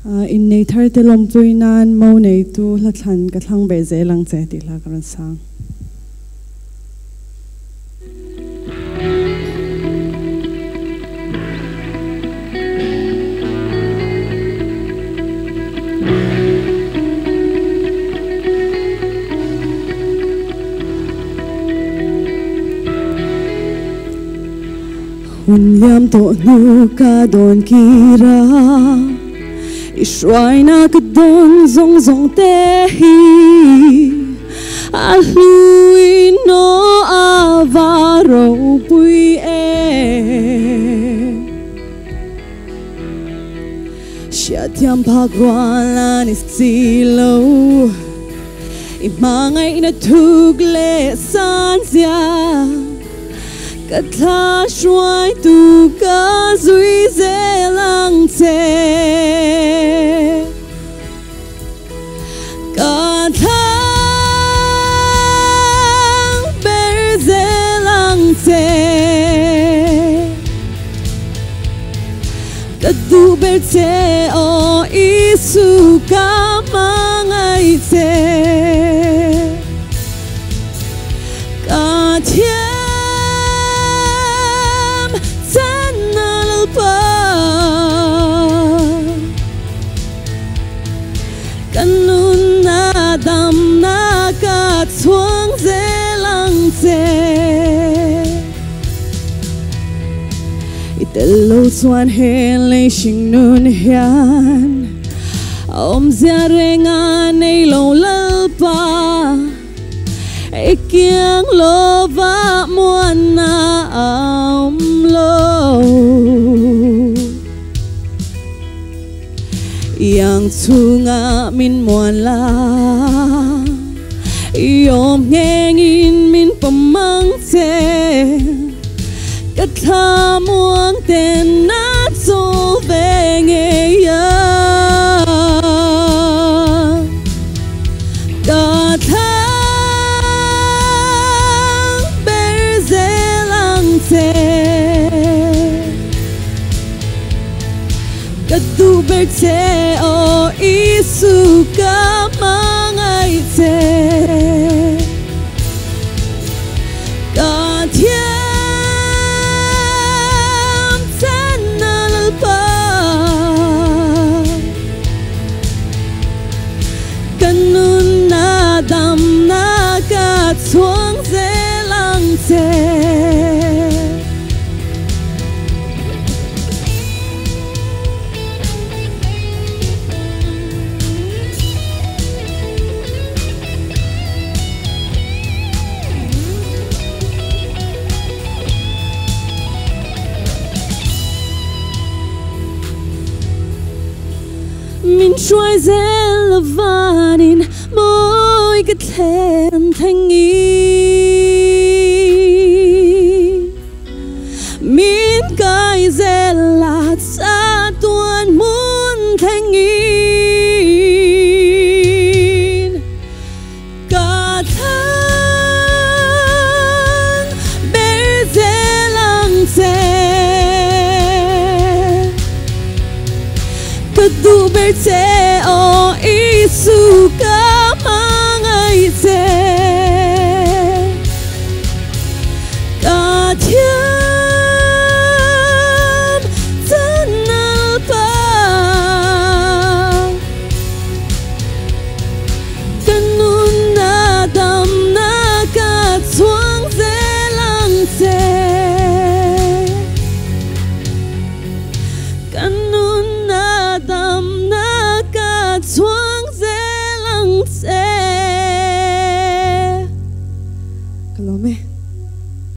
in nei thar te lom pui nan mo nei tu la thlan ka thlang be ze lang che ti la karan sang hun yam to nu ka don kira ishwai na ka don zong zong te hi ahlui no avaro pui e Siatiam pagwalan is silo imangay na tugle sansia Katla shuai tu ka zui zelang te Katla ber zelang te Kadu ber te o isu ka mangay te Katya Kanun na dam na ka chuang ze lang ze Itelo chuan hen lei shing nun hian Om zia renga nei lo lalpa Ikiang lo va muan na om lo Yang tunga min muan la Yom ngengin min pamang te Katha muang ten na so venge ya Katha ber zelang te Kadu ber te o isu ka mangay te Katiam tan nalalpa Kanun na dam na ka chuang ze lang te Min shuai zel lavanin moi ka thlen thangi Min kai zel la sa tuan mun thangi Ka thang ber zelang te Kadu ber te o isu ka mangay te Katiam tan nalpa Kanun na dam na ka chuang ze lang te Kanun na dam na ka chuang ze lang te